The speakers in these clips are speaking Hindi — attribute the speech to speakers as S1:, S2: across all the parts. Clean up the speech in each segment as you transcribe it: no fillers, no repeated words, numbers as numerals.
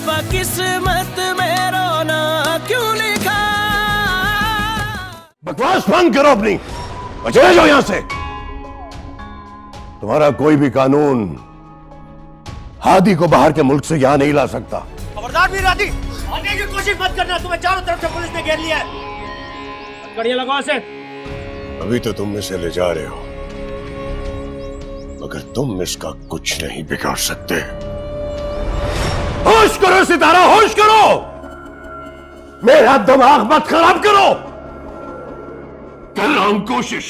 S1: बेवफा किस्मत में रोना क्यों लिखा।
S2: बकवास बंद करो अपनी और चले जाओ यहां से। तुम्हारा कोई भी कानून हादी को बाहर के मुल्क से यहां नहीं ला सकता।
S3: खबरदार मीर हादी, आने की कोशिश मत करना, तुम्हें चारों तरफ से पुलिस ने घेर लिया है। कड़ियां लगाओ इसे।
S2: अभी तो तुम इसे ले जा रहे हो, मगर तुम इसका कुछ नहीं बिगाड़ सकते। होश करो सितारा, होश करो, मेरा दिमाग मत खराब करो। कर रहा हूं कोशिश,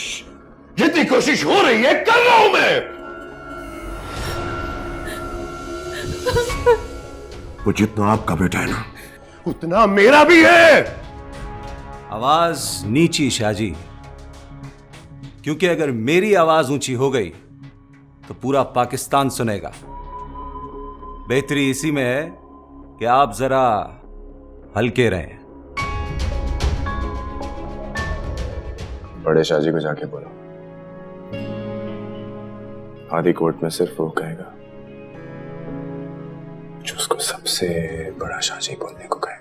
S2: जितनी कोशिश हो रही है कर रहा हूं मैं। वो जितना आपका बेटा है ना, उतना मेरा भी है।
S4: आवाज नीची शाहजी, क्योंकि अगर मेरी आवाज ऊंची हो गई तो पूरा पाकिस्तान सुनेगा। बेहतरी इसी में है कि आप जरा हल्के रहें।
S5: बड़े शाहजी को जाके बोलो, हादी कोर्ट में सिर्फ वो कहेगा जो उसको सबसे बड़ा शाहजी बोलने को कहेगा।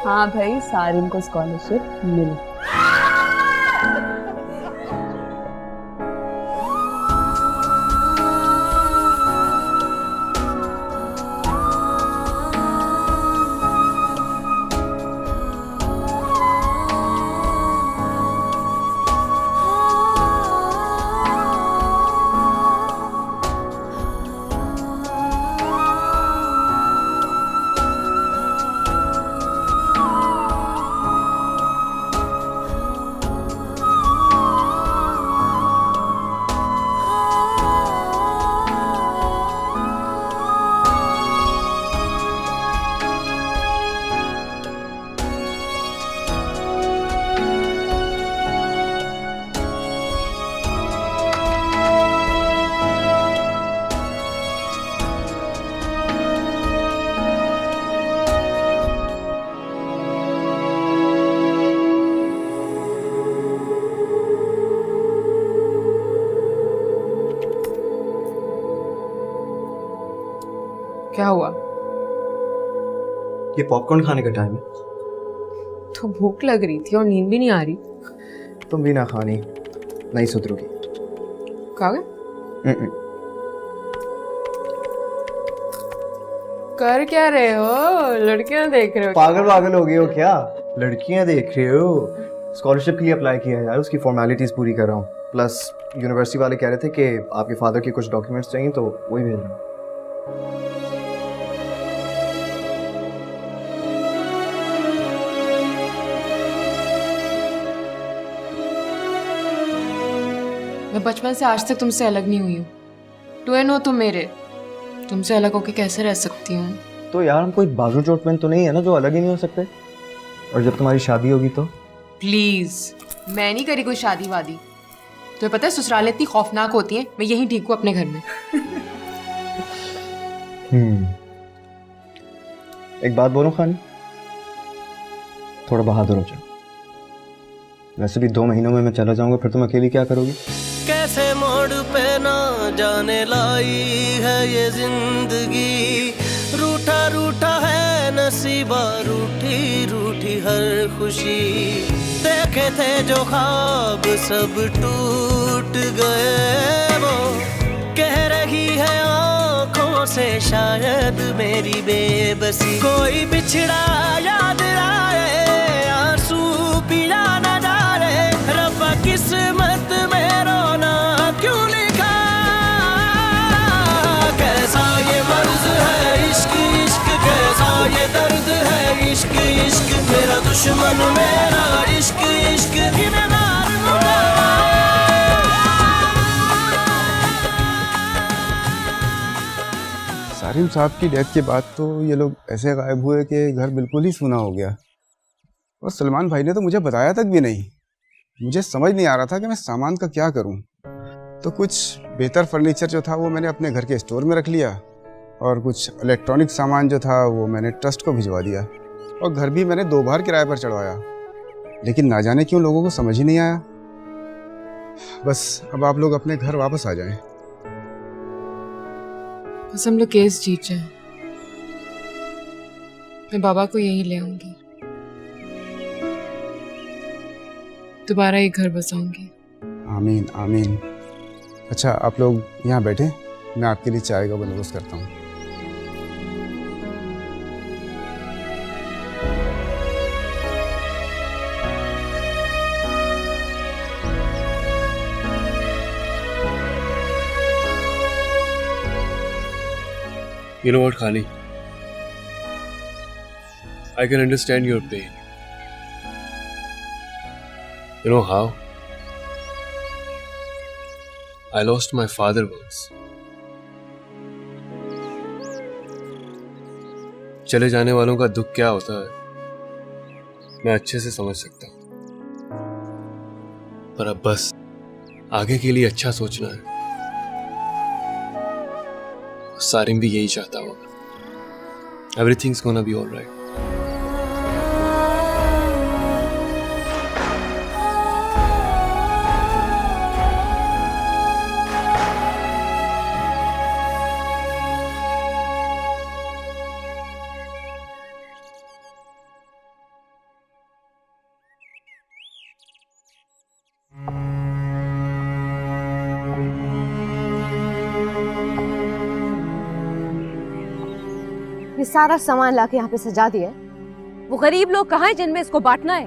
S6: हाँ भाई, सारिन को स्कॉलरशिप मिली। क्या हुआ?
S7: ये पॉपकॉर्न खाने का टाइम है।
S6: तो भूख लग रही थी और नींद भी नहीं आ रही।
S7: तुम भी ना खानी, नहीं सुधरोगी।
S6: खा गए? कर क्या रहे हो? लड़कियां देख रहे हो?
S7: पागल पागल हो गए हो क्या? लड़कियां देख रहे हो? स्कॉलरशिप के लिए अप्लाई किया है यार, उसकी फॉर्मेलिटीज पूरी कर रहा हूँ। प्लस यूनिवर्सिटी वाले कह रहे थे कि आपके फादर के कुछ डॉक्यूमेंट्स चाहिए, तो वही भेज रहा हूँ।
S6: मैं बचपन से आज तक तुमसे अलग नहीं हुई हूँ। टू एंड नो तुम मेरे, तुमसे अलग होके कैसे रह सकती हूँ?
S7: तो यार हम कोई बाजू चोटमैन तो नहीं है ना जो अलग ही नहीं हो सकते। और जब तुम्हारी शादी होगी तो?
S6: प्लीज, मैं नहीं करी कोई शादी वादी। तुम्हें पता है ससुराल इतनी खौफनाक होती है, मैं यहीं ठीक हूँ अपने घर में।
S7: एक बात बोलूं खानी, थोड़ा बहादुर हो जाओ। वैसे भी 2 महीनों में मैं चला जाऊंगा, फिर तुम अकेली क्या करोगी?
S1: कैसे मोड़ पे ना जाने लाई है ये जिंदगी। रूठा रूठा है नसीबा, रूठी रूठी हर खुशी। देखे थे जो ख्वाब सब टूट गए, वो कह रही है आंखों से शायद मेरी बेबसी। कोई बिछड़ा याद आए, आंसू पिया न जाए, रब्बा किस्मत में रोना क्यों लिखा। कैसा ये मर्ज है इश्क इश्क, कैसा ये दर्द है इश्क इश्क। मेरा दुश्मन मेरा इश्क इश्क ही मैं मार लूंगा।
S5: सारिम साहब की डेथ के बाद तो ये लोग ऐसे गायब हुए कि घर बिल्कुल ही सूना हो गया। और सलमान भाई ने तो मुझे बताया तक भी नहीं। मुझे समझ नहीं आ रहा था कि मैं सामान का क्या करूं। तो कुछ बेहतर फर्नीचर जो था वो मैंने अपने घर के स्टोर में रख लिया, और कुछ इलेक्ट्रॉनिक सामान जो था वो मैंने ट्रस्ट को भिजवा दिया, और घर भी मैंने 2 बार किराए पर चढ़वाया। लेकिन ना जाने क्यों लोगों को समझ ही नहीं आया। बस अब आप लोग अपने घर वापस आ जाएं।
S6: बस हम लोग केस जीत जाए, मैं बाबा को यहीं ले आऊंगी, दोबारा ये घर बसाऊंगी।
S5: आमीन आमीन। अच्छा आप लोग यहाँ बैठे, मैं आपके लिए चाय का बंदोबस्त करता हूँ।
S8: You know what, Khali? I can understand your pain. You know how? I lost my father once. चले जाने वालों का दुख क्या होता है मैं अच्छे से समझ सकता हूं, पर अब बस आगे के लिए अच्छा सोचना है। सारिम भी यही चाहता होगा। Everything's gonna be alright.
S9: ये सारा सामान लाके यहाँ पे सजा दिया। वो गरीब लोग कहाँ हैं जिनमें इसको बांटना है?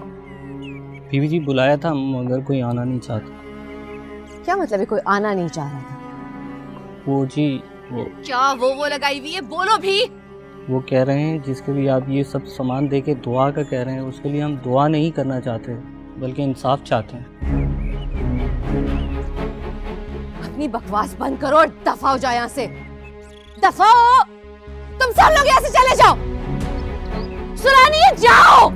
S10: बीवी जी बुलाया था मगर कोई आना नहीं चाहता।
S9: क्या मतलब है कोई आना नहीं चाह रहा था?
S10: वो जी वो
S9: क्या वो लगाई हुई है, बोलो भी।
S10: वो कह रहे हैं जिसके भी आप ये सब सामान दे के दुआ का कह रहे हैं, उसके लिए हम दुआ नहीं करना चाहते बल्कि इंसाफ चाहते हैं।
S9: अपनी बकवास बंद करो और दफा हो जाओ यहाँ से। दफा हो, तुम सब लोग यहाँ से चले जाओ। सुना नहीं है, जाओ।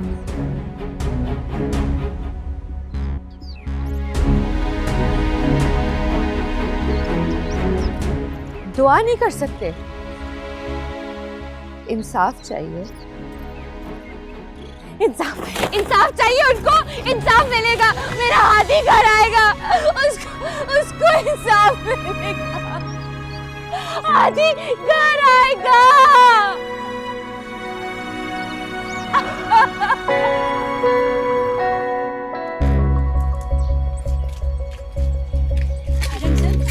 S9: दुआ नहीं कर सकते? इंसाफ चाहिए। इंसाफ चाहिए उनको, इंसाफ मिलेगा। मेरा हाथी घर आएगा, उसको इंसाफ मिलेगा। हाथी घर आएगा।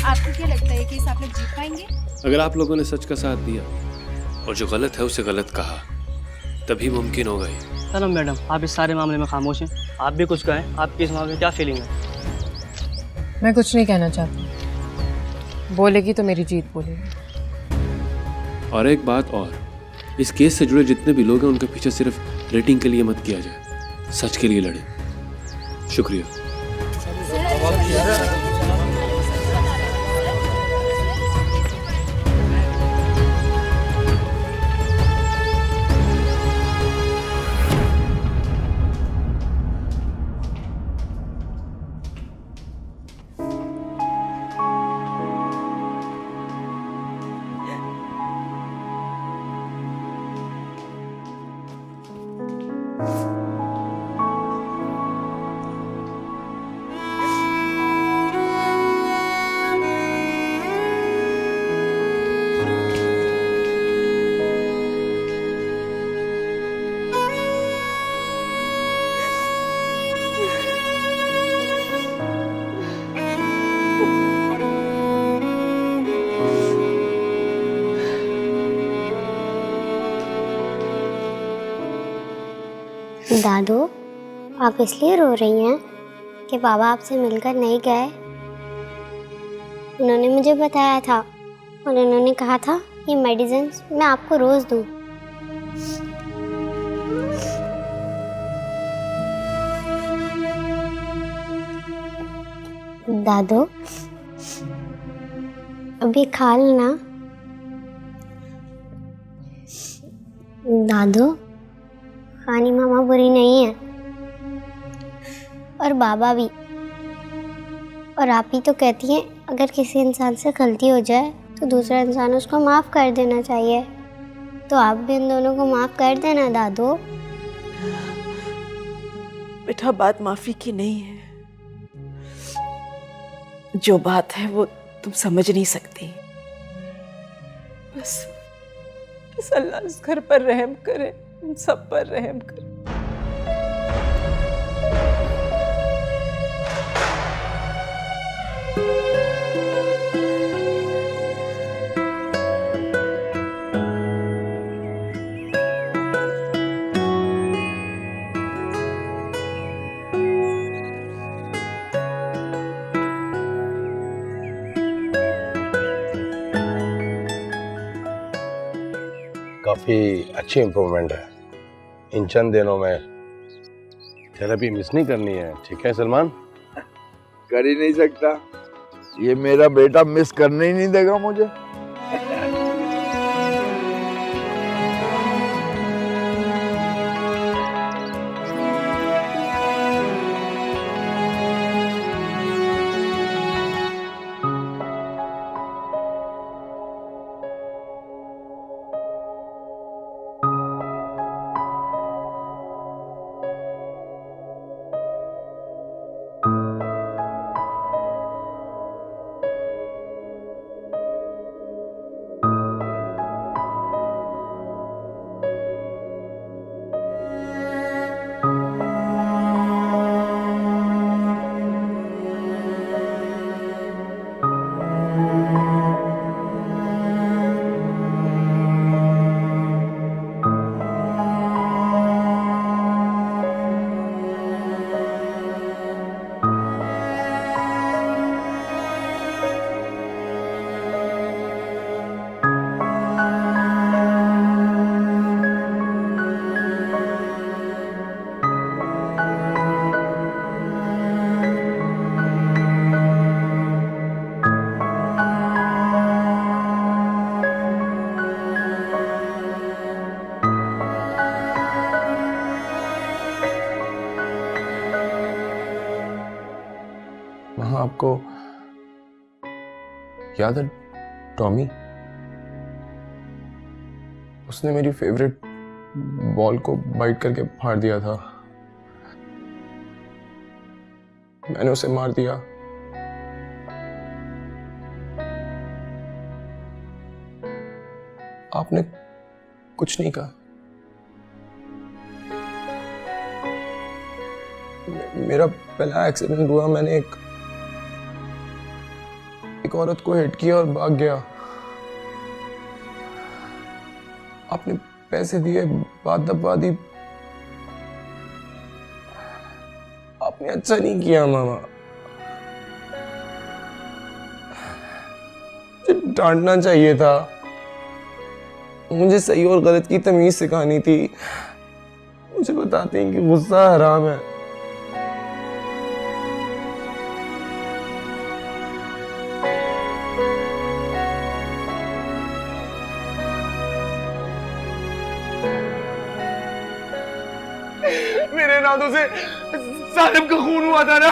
S11: आपको क्या लगता है कि इस आप लोग जीत पाएंगे?
S8: अगर आप लोगों ने सच का साथ दिया और जो गलत है उसे गलत कहा, तभी मुमकिन होगा ही।
S10: चलो मैडम, आप इस सारे मामले में खामोश हैं। आप भी कुछ कहें, आपकी इस मामले में क्या फीलिंग है?
S6: मैं कुछ नहीं कहना चाहती। बोलेगी तो मेरी जीत बोलेगी।
S8: और एक बात और, इस केस से जुड़े जितने भी लोग हैं उनके पीछे सिर्फ रेटिंग के लिए मत किया जाए, सच के लिए लड़ें। शुक्रिया।
S12: दादू, आप इसलिए रो रही हैं कि बाबा आपसे मिलकर नहीं गए? उन्होंने मुझे बताया था और उन्होंने कहा था ये मेडिसिन मैं आपको रोज़ दूँ। दादू, अभी खा लेना। दादू, खानी मामा बुरी नहीं है और बाबा भी। और आप ही तो कहती हैं अगर किसी इंसान से गलती हो जाए तो दूसरा इंसान उसको माफ़ कर देना चाहिए, तो आप भी इन दोनों को माफ़ कर देना दादू।
S13: बेटा, बात माफ़ी की नहीं है। जो बात है वो तुम समझ नहीं सकती। बस अल्लाह इस घर पर रहम करे, उन सब पर रहम करे।
S2: काफ़ी अच्छी इम्प्रूवमेंट है इन चंद दिनों में। थेरेपी मिस नहीं करनी है, ठीक है सलमान?
S14: कर ही नहीं सकता, ये मेरा बेटा मिस करने ही नहीं देगा मुझे।
S8: वहाँ आपको याद है टॉमी? उसने मेरी फेवरेट बॉल को बाइट करके फाड़ दिया था। मैंने उसे मार दिया। आपने कुछ नहीं कहा। मेरा पहला एक्सीडेंट हुआ, मैंने एक औरत को हिट किया और भाग गया। आपने पैसे दिए, बात दबा दी। आपने अच्छा नहीं किया मामा। मुझे डांटना चाहिए था, मुझे सही और गलत की तमीज सिखानी थी। मुझे बताते हैं कि गुस्सा हराम है। मेरे नादों से सालिम का खून हुआ था ना,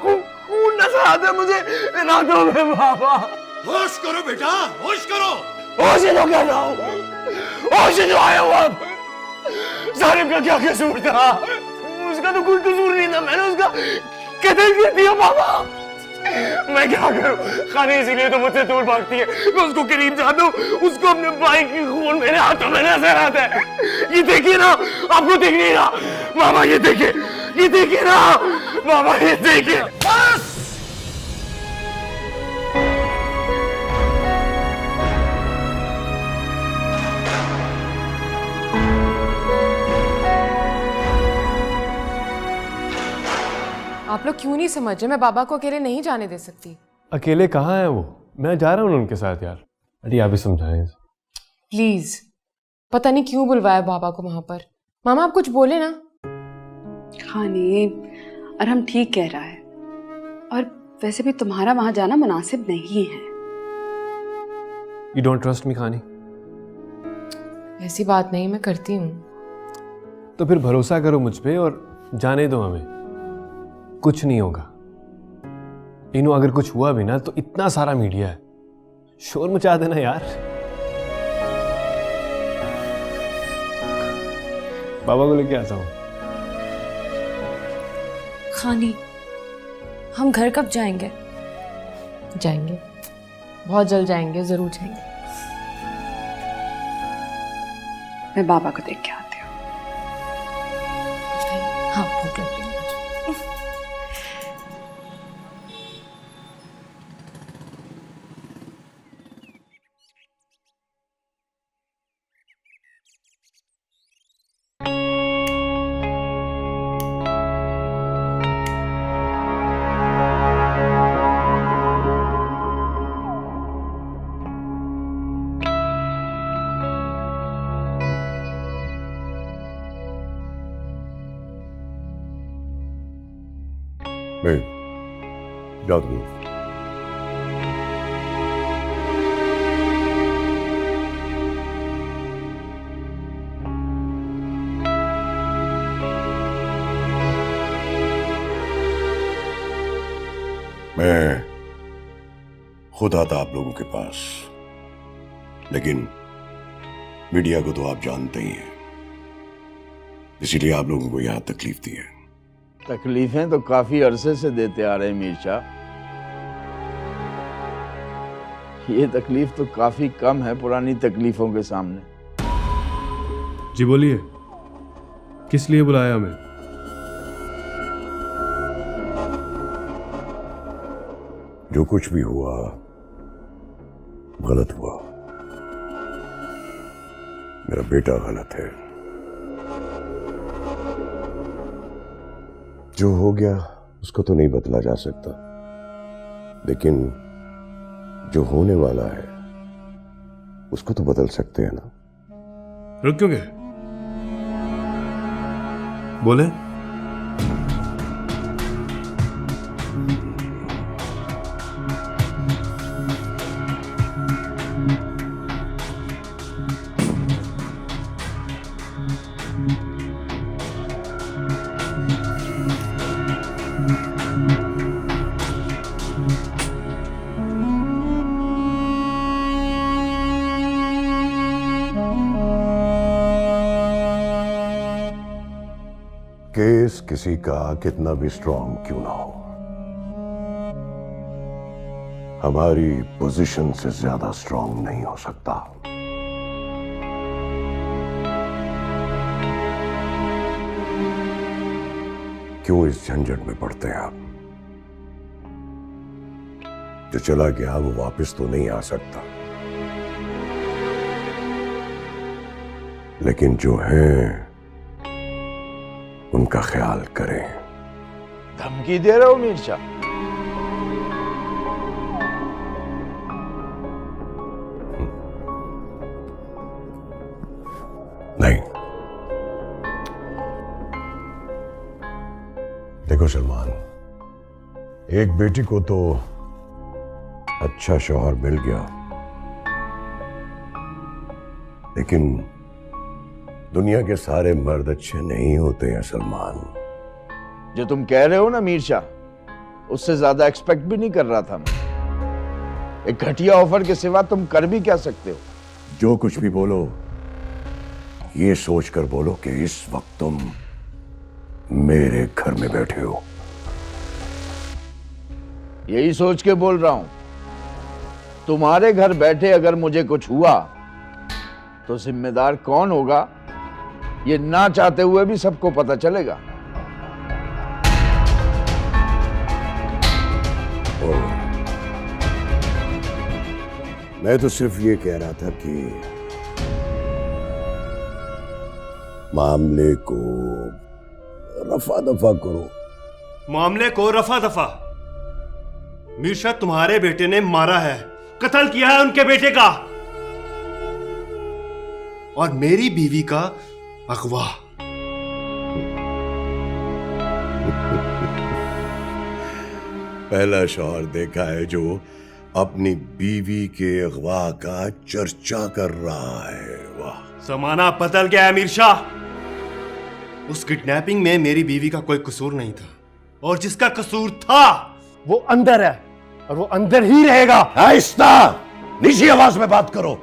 S8: खून नजर आता है मुझे नादों में। बाबा
S2: होश करो बेटा, होश करो।
S8: होश ही तो कर रहा हूँ, होश ही तो आया हूँ। अब सालिम का क्या कसूर था? उसका तो कोई कसूर नहीं था, मैंने उसका कत्ल कर दिया। बाबा मैं क्या करूं? खाने इसीलिए तो मुझसे दूर भागती है। मैं उसको करीब जाता हूँ, उसको अपने भाई की खून मेरे हाथों में नजर आता है। ये देखिए ना, आपको दिख नहीं रहा? मामा ये देखिए ना, मामा ये देखिए। बस
S6: आप लोग क्यों नहीं समझ रहे? मैं बाबा को अकेले नहीं जाने दे सकती।
S15: अकेले कहाँ है वो? मैं जा रहा हूँ उनके साथ यार। अरे आप ही समझाएं
S6: प्लीज। पता नहीं क्यों बुलवाया बाबा को वहां पर। मामा आप कुछ बोले ना।
S16: हाँ नहीं, अरहम ठीक कह रहा है, और वैसे भी तुम्हारा वहां जाना मुनासिब नहीं है।
S15: यू डोंट ट्रस्ट मी खानी?
S6: ऐसी बात नहीं, मैं करती हूँ।
S15: तो फिर भरोसा करो मुझ पे और जाने दो हमें। कुछ नहीं होगा इनो, अगर कुछ हुआ भी ना तो इतना सारा मीडिया है, शोर मचा देना यार। बाबा को लेके आता हूँ।
S17: खानी, हम घर कब जाएंगे?
S6: जाएंगे, बहुत जल्द जाएंगे, जरूर जाएंगे।
S16: मैं बाबा को देख के आती हूँ।
S6: हाँ भूख लग रही है।
S2: जाओ तुम। मैं खुद आता आप लोगों के पास, लेकिन मीडिया को तो आप जानते ही हैं, इसीलिए आप लोगों को यहां तकलीफ दी है।
S14: तकलीफें तो काफी अरसे से देते आ रहे हैं मीर शाह। ये तकलीफ तो काफी कम है पुरानी तकलीफों के सामने।
S15: जी बोलिए, किस लिए बुलाया हमें?
S2: जो कुछ भी हुआ गलत हुआ। मेरा बेटा गलत है। जो हो गया उसको तो नहीं बदला जा सकता, लेकिन जो होने वाला है उसको तो बदल सकते हैं ना।
S15: रुक क्यों गए? बोले।
S2: केस किसी का कितना भी स्ट्रांग क्यों ना हो, हमारी पोजीशन से ज्यादा स्ट्रांग नहीं हो सकता। क्यों इस झंझट में पड़ते हैं आप? जो चला गया वो वापस तो नहीं आ सकता, लेकिन जो है उनका ख्याल करें।
S14: धमकी दे रहे हो मीर शाह?
S2: नहीं, देखो सलमान, एक बेटी को तो अच्छा शौहर मिल गया, लेकिन दुनिया के सारे मर्द अच्छे नहीं होते हैं सलमान।
S14: जो तुम कह रहे हो ना मीर शाह, उससे ज्यादा एक्सपेक्ट भी नहीं कर रहा था मैं। एक घटिया ऑफर के सिवा तुम कर भी क्या सकते हो?
S2: जो कुछ भी बोलो ये सोचकर बोलो कि इस वक्त तुम मेरे घर में बैठे हो।
S14: यही सोच के बोल रहा हूं। तुम्हारे घर बैठे अगर मुझे कुछ हुआ तो जिम्मेदार कौन होगा ये ना चाहते हुए भी सबको पता चलेगा।
S2: मैं तो सिर्फ ये कह रहा था कि मामले को रफा दफा करो,
S3: मामले को रफा दफा। मीरशा तुम्हारे बेटे ने मारा है, कत्ल किया है उनके बेटे का, और मेरी बीवी का अगवा।
S2: पहला शौहर देखा है जो अपनी बीवी के अगवा का चर्चा कर रहा है। वाह,
S3: जमाना बदल गया है मीरशा। उस किडनैपिंग में मेरी बीवी का कोई कसूर नहीं था, और जिसका कसूर था वो अंदर है, और वो अंदर ही रहेगा।
S2: आहिस्ता, नीची आवाज में बात करो।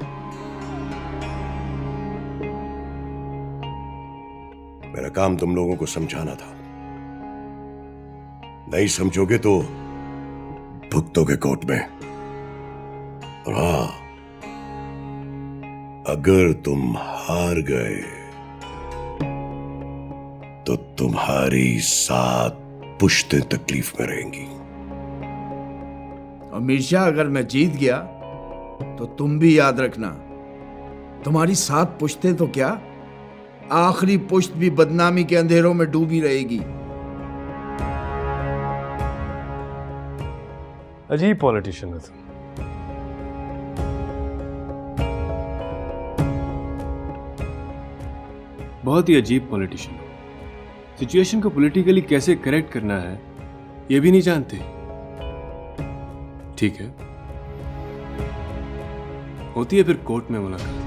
S2: मेरा काम तुम लोगों को समझाना था, नहीं समझोगे तो भुगतोगे कोर्ट में। और हाँ, अगर तुम हार गए तो तुम्हारी 7 पुश्तें तकलीफ में रहेंगी।
S14: और मीरशा, अगर मैं जीत गया तो तुम भी याद रखना, तुम्हारी 7 पुश्तें तो क्या, आखिरी पुश्त भी बदनामी के अंधेरों में डूबी रहेगी।
S15: अजीब पॉलिटिशियन है तुम। बहुत ही अजीब पॉलिटिशियन हो। सिचुएशन को पॉलिटिकली कैसे करेक्ट करना है ये भी नहीं जानते। ठीक है, होती है फिर कोर्ट में मुलाकात।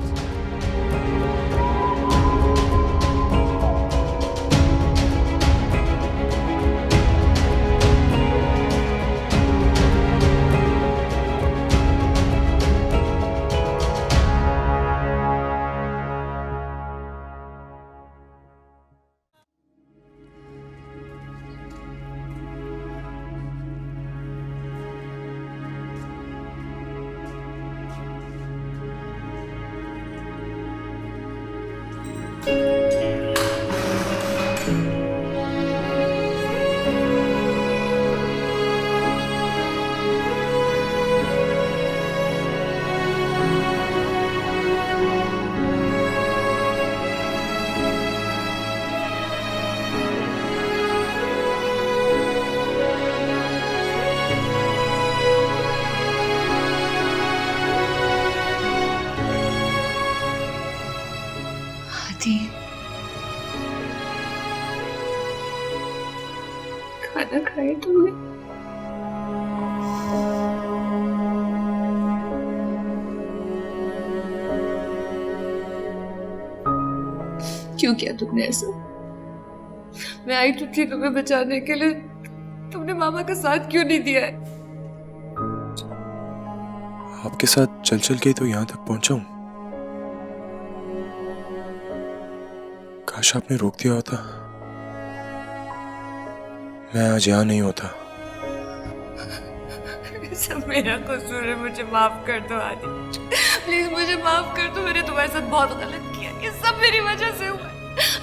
S6: खाना खाया तुमने? क्यों किया तुमने ऐसा? मैं आई तो थी तुम्हें बचाने के लिए, तुमने मामा का साथ क्यों नहीं दिया है?
S18: आपके साथ चल चल के तो यहाँ तक पहुंचा हूं। काश आपने रोक दिया होता, मैं आज यहाँ नहीं होता।
S6: सब मेरा कसूर है, मुझे माफ कर दो आदि, प्लीज मुझे माफ कर दो। मैंने तुम्हारे साथ बहुत गलत किया, ये सब मेरी वजह से हुआ।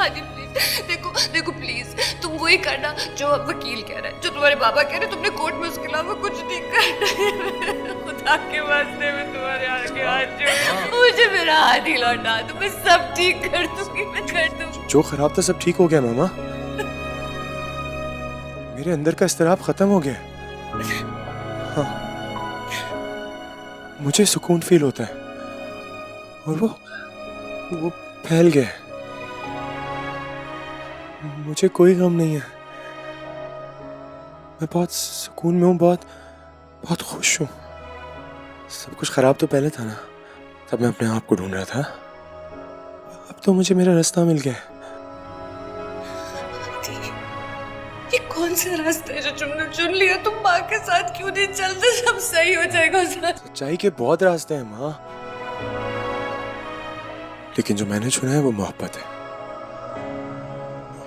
S6: आदि प्लीज देखो देखो, प्लीज तुम वही करना जो वकील कह रहा है, जो तुम्हारे बाबा कह रहे हैं। तुमने कोर्ट में उसके अलावा कुछ नहीं करना। खुदा के वास्ते में तुम्हारे आगे हाथ जोड़, मुझे मेरा हाथ ही लौटा दो, मैं सब ठीक कर दूंगी, मैं कर दूंगी।
S18: जो खराब था सब ठीक हो गया मामा। मेरे अंदर का इस्तिराब खत्म हो गया। हाँ, मुझे सुकून फील होता है, और वो फैल गया है। मुझे कोई गम नहीं है, मैं बहुत सुकून में हूँ, बहुत खुश हूँ। सब कुछ खराब तो पहले था ना, तब मैं अपने आप को ढूंढ रहा था। अब तो मुझे मेरा रास्ता मिल गया है।
S6: ये कौन सा रास्ता है जो तुमने चुन लिया? तुम माँ के साथ क्यों नहीं चलते? सब सही हो जाएगा।
S18: सच्चाई के बहुत रास्ते हैं माँ, लेकिन जो मैंने चुना है वो मोहब्बत है,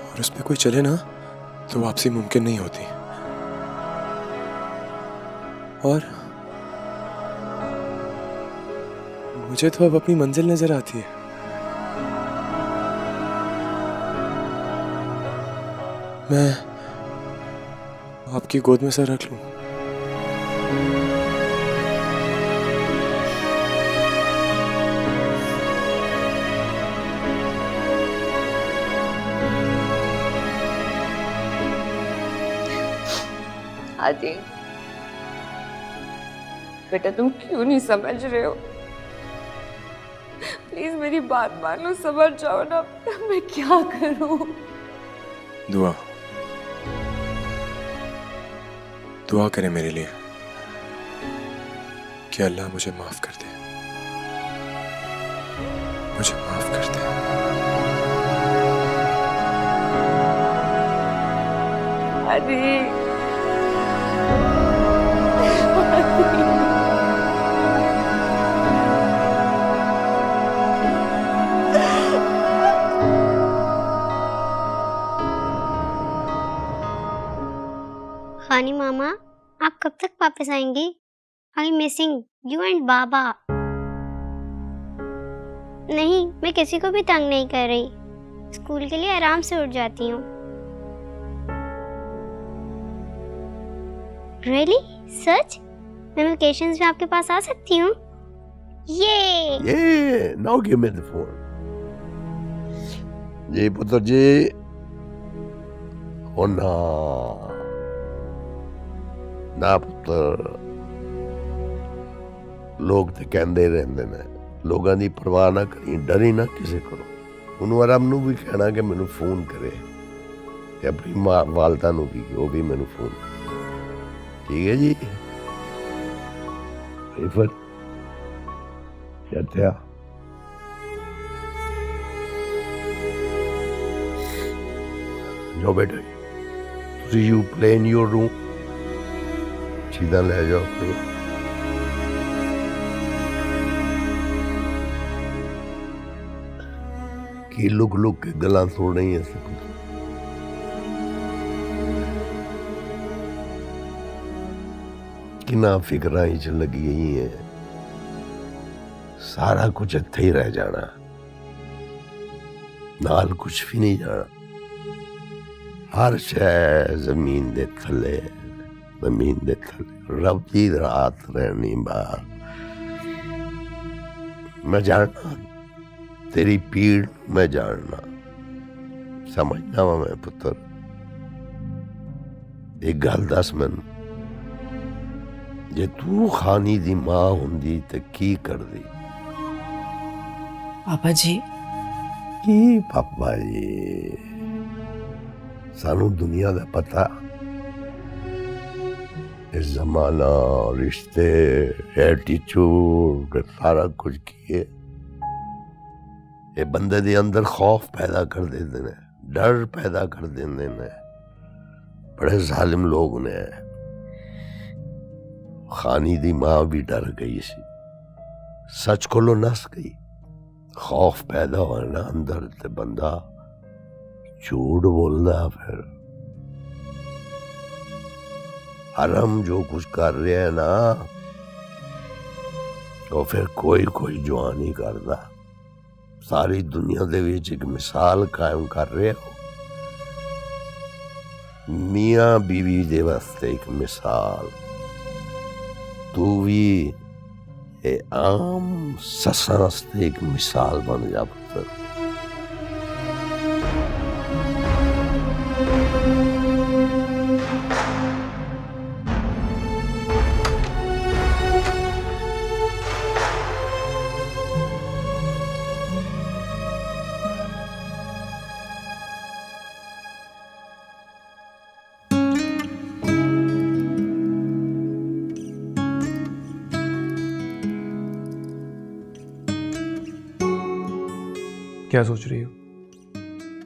S18: और उस पे कोई चले ना तो वापसी मुमकिन नहीं होती। और मुझे तो अब अपनी मंजिल नजर आती है। मैं आपकी गोद में सर रख लूं।
S6: आदि बेटा तुम क्यों नहीं समझ रहे हो? प्लीज मेरी बात मान लो, समझ जाओ ना। मैं क्या करूं?
S18: दुआ करें मेरे लिए कि अल्लाह मुझे माफ कर दे, मुझे माफ कर दे।
S6: आदि
S12: खानी मामा, आप कब तक वापस आएंगी? आई मिसिंग यू एंड बाबा। नहीं, मैं किसी को भी तंग नहीं कर रही। स्कूल के लिए आराम से उठ जाती हूँ। रियली? सच? मैं वेकेशंस में आपके पास आ सकती हूँ? ये
S2: now give me the phone. जी पुत्र जी, ओ ना पुत्र, लोग तो कहते रहते ने, लोगों की परवाह ना करी, डरी ना किसी को। उन्होंने आराम नू भी कहना कि मैनू फोन करे, ते अपनी मां वालदा नू भी, वो भी मैनू फोन। ठीक है जी? फिर क्या जाओ बेटा, you play in your room, सीधा ले जाओ। कि लुक लुक के गला थोड़ नहीं है सब। किना फिक्रां च लगी गई है, सारा कुछ इत्थे ही रह जाना, नाल कुछ भी नहीं जाना। हर शै जमीन दे थले, जमीन दे थले। रब दी रात रहनी बाहर। मैं जानना तेरी पीड़, मैं जानना, समझना वा मैं पुत्र। एक गल दस मैनू, जे तू खानी दी मां हुंदी ते की करदी?
S17: पापा जी।
S2: की पापा जी? सानू दुनिया दा पता, इस जमाना, रिश्ते, एटीट्यूड, सारा कुछ किए ये बंदे दे अंदर खौफ पैदा कर देते ने, डर पैदा कर देते ने। बड़े जालिम लोग ने। खानी दी मां भी डर गई सी, सच कोलो नस गई। खौफ पैदा होना अंदर ते बंदा झूठ बोलदा। फिर हरम जो कुछ कर रहा है ना, तो फिर कोई कोई जवान ही करदा। सारी दुनिया दे विच एक मिसाल कायम कर रहे हो, मियाँ बीवी दे वास्ते एक मिसाल। तू भी ये आम सस्सां वास्ते एक मिसाल बन जा पुत्र।
S15: क्या सोच रही हो?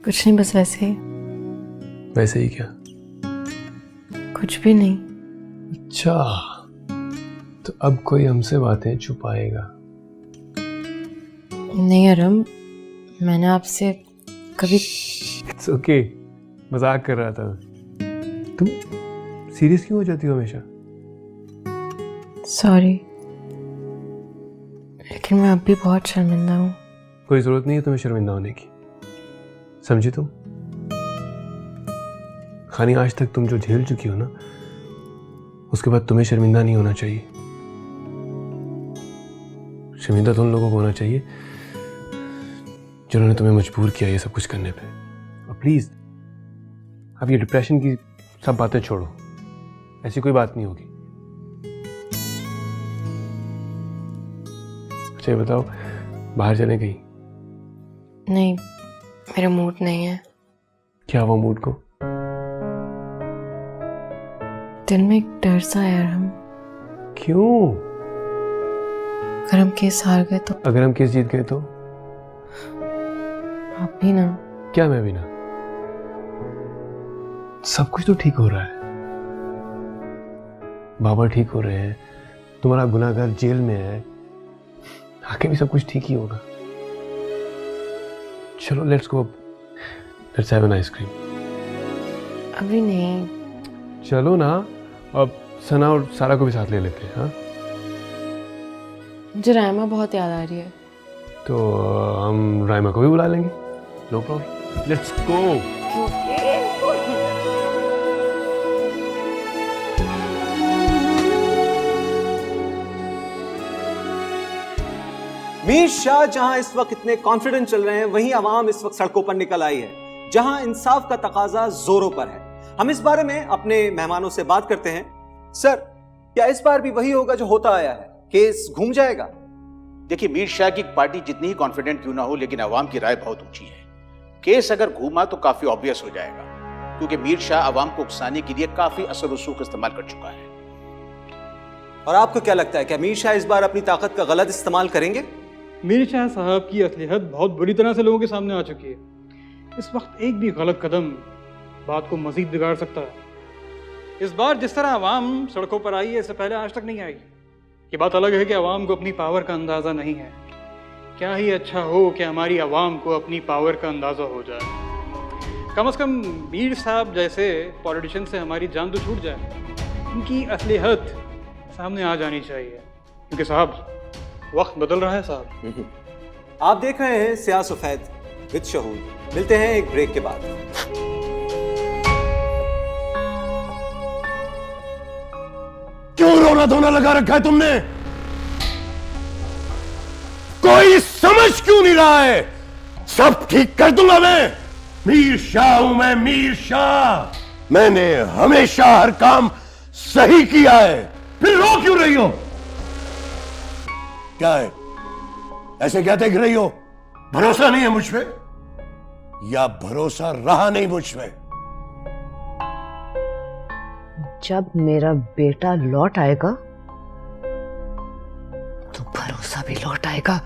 S17: कुछ नहीं, बस वैसे ही।
S15: वैसे ही क्या?
S17: कुछ भी नहीं।
S15: अच्छा, तो अब कोई हमसे बातें छुपाएगा?
S17: नहीं अरम, मैंने आपसे कभी।
S15: इट्स ओके, मजाक कर रहा था मैं। तुम सीरियस क्यों हो जाती हो हमेशा?
S17: सॉरी, लेकिन मैं अब भी बहुत शर्मिंदा हूँ।
S15: कोई जरूरत नहीं है तुम्हें शर्मिंदा होने की, समझी तुम? खानी, आज तक तुम जो झेल चुकी हो ना, उसके बाद तुम्हें शर्मिंदा नहीं होना चाहिए। शर्मिंदा तो उन लोगों को होना चाहिए जिन्होंने तुम्हें मजबूर किया ये सब कुछ करने पे। और प्लीज अब ये डिप्रेशन की सब बातें छोड़ो, ऐसी कोई बात नहीं होगी। अच्छा ये बताओ, बाहर चले कहीं?
S17: नहीं, मेरा मूड नहीं है।
S15: क्या हुआ मूड को?
S17: दिल में एक डर सा है अरहम।
S15: क्यों?
S17: अगर हम केस हार गए तो?
S15: अगर हम केस जीत गए तो?
S17: आप भी ना।
S15: क्या मैं भी ना? सब कुछ तो ठीक हो रहा है, बाबा ठीक हो रहे हैं, तुम्हारा गुनाहगार जेल में है, आगे भी सब कुछ ठीक ही होगा। चलो let's go, let's have an ice cream.
S17: अभी नहीं।
S15: चलो ना, अब सना और सारा को भी साथ ले लेते हैं। हाँ,
S17: मुझे रायमा बहुत याद आ रही है।
S15: तो हम रायमा को भी बुला लेंगे, no problem, let's go.
S4: Mir Shah जहां इस वक्त इतने कॉन्फिडेंट चल रहे हैं, वहीं अवाम इस वक्त सड़कों पर निकल आई है, जहां इंसाफ का तकाजा जोरों पर है। हम इस बारे में अपने मेहमानों से बात करते हैं। सर, क्या इस बार भी वही होगा जो होता आया है? केस घूम जाएगा?
S19: देखिए, मीर शाह की पार्टी जितनी ही कॉन्फिडेंट क्यों ना हो, लेकिन अवाम की राय बहुत ऊंची है। केस अगर घूमा तो काफी ऑब्वियस हो जाएगा, क्योंकि मीर शाह अवाम को उकसाने के लिए काफी असर रसूख इस्तेमाल कर चुका है।
S4: और आपको क्या लगता है, क्या मीर शाह इस बार अपनी ताकत का गलत इस्तेमाल करेंगे?
S20: मीर शाह साहब की असलियत बहुत बुरी तरह से लोगों के सामने आ चुकी है। इस वक्त एक भी गलत कदम बात को मजीद बिगाड़ सकता है। इस बार जिस तरह अवाम सड़कों पर आई है, इससे पहले आज तक नहीं आई। ये बात अलग है कि अवाम को अपनी पावर का अंदाज़ा नहीं है। क्या ही अच्छा हो कि हमारी अवाम को अपनी पावर का अंदाज़ा हो जाए। कम से कम मीर साहब जैसे पॉलिटिशियन से हमारी जान तो छूट जाए। उनकी असलियत सामने आ जानी चाहिए, क्योंकि साहब वक्त बदल रहा है साहब।
S4: आप देख रहे हैं सियाह सफेद विद शहूद। मिलते हैं एक ब्रेक के बाद।
S8: क्यों रोना धोना लगा रखा है तुमने? कोई समझ क्यों नहीं रहा है? सब ठीक कर दूंगा मैं। मीर शाह हूं मैं, मीर शाह। मैंने हमेशा हर काम सही किया है, फिर रो क्यों रही हो? क्या है, ऐसे क्या देख रही हो? भरोसा नहीं है मुझ पे, या भरोसा रहा नहीं मुझ पे?
S9: जब मेरा बेटा लौट आएगा तो भरोसा भी लौट आएगा।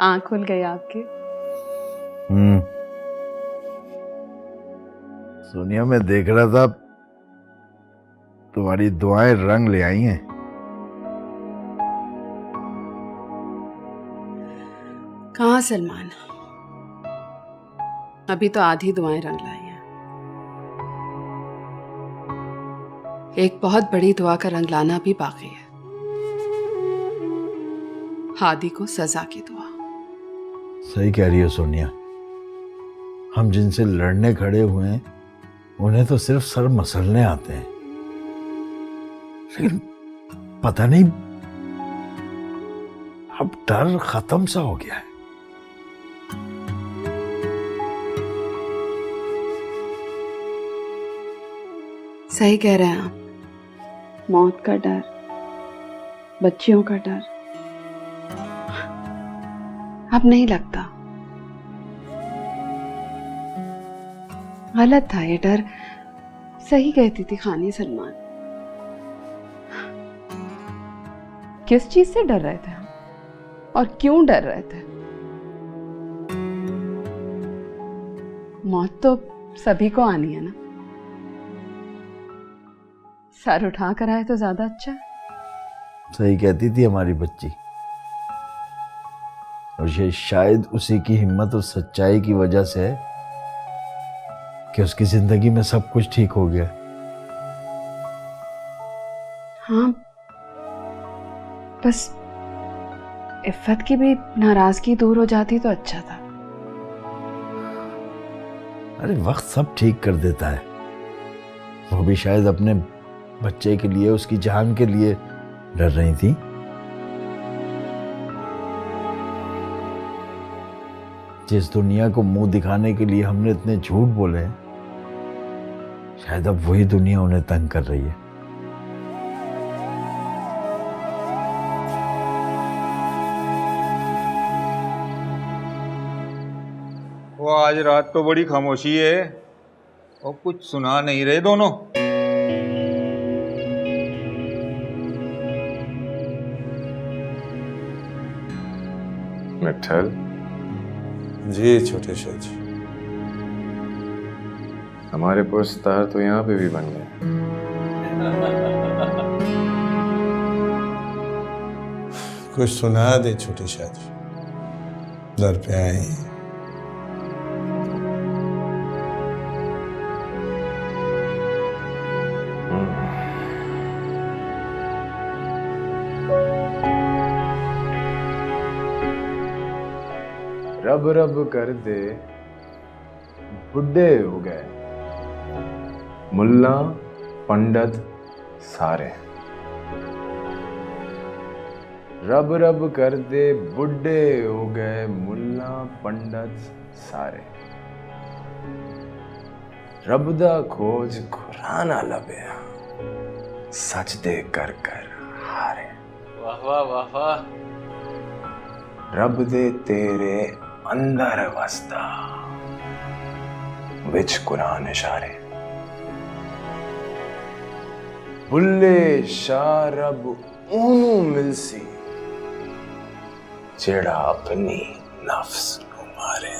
S16: आँख खुल गई आपकी।
S14: सोनिया, मैं देख रहा था तुम्हारी दुआएं रंग ले आई हैं।
S16: कहाँ सलमान, अभी तो आधी दुआएं रंग लाई हैं। एक बहुत बड़ी दुआ का रंग लाना भी बाकी है। हादी को सजा की दुआ।
S14: सही कह रही हो सोनिया, हम जिनसे लड़ने खड़े हुए हैं उन्हें तो सिर्फ सर मसलने आते हैं, लेकिन पता नहीं अब डर खत्म सा हो गया है।
S16: सही कह रहे हैं आप। मौत का डर, बच्चियों का डर, अब नहीं लगता। गलत था ये डर, सही कहती थी खानी सलमान। किस चीज से डर रहे थे हम और क्यों डर रहे थे? मौत तो सभी को आनी है ना, सर उठा कर आए तो ज्यादा अच्छा है।
S14: सही कहती थी हमारी बच्ची, और ये शायद उसी की हिम्मत और सच्चाई की वजह से है कि उसकी जिंदगी में सब कुछ ठीक हो गया।
S16: हाँ, बस इफ़्फ़त की भी नाराजगी दूर हो जाती तो अच्छा था।
S14: अरे वक्त सब ठीक कर देता है। वो भी शायद अपने बच्चे के लिए, उसकी जान के लिए डर रही थी। जिस दुनिया को मुंह दिखाने के लिए हमने इतने झूठ बोले हैं, शायद अब वही दुनिया उन्हें तंग कर रही है।
S21: वो आज रात तो बड़ी खामोशी है और कुछ सुना नहीं रहे दोनों।
S18: मिठल जी, छोटे शाह जी, हमारे पुरस्कार तो यहाँ पे भी बन गए।
S22: कुछ सुना दे छोटे शाह जी, दर पे आए हैं।
S18: रब रब कर दे बुढ़े हो गए मुल्ला पंडित सारे। रब रब कर दे बुढ़े हो गए मुल्ला पंडित सारे। रब दा खोज खुराना लभया सजदे कर कर हारे।
S23: वाह वाह वाह वाह।
S18: रब दे तेरे अंदर वसदा विच कुरान इशारे। बुल्ले शाह रब ऊनू मिलसी जेड़ा अपनी नफ्स को मारे।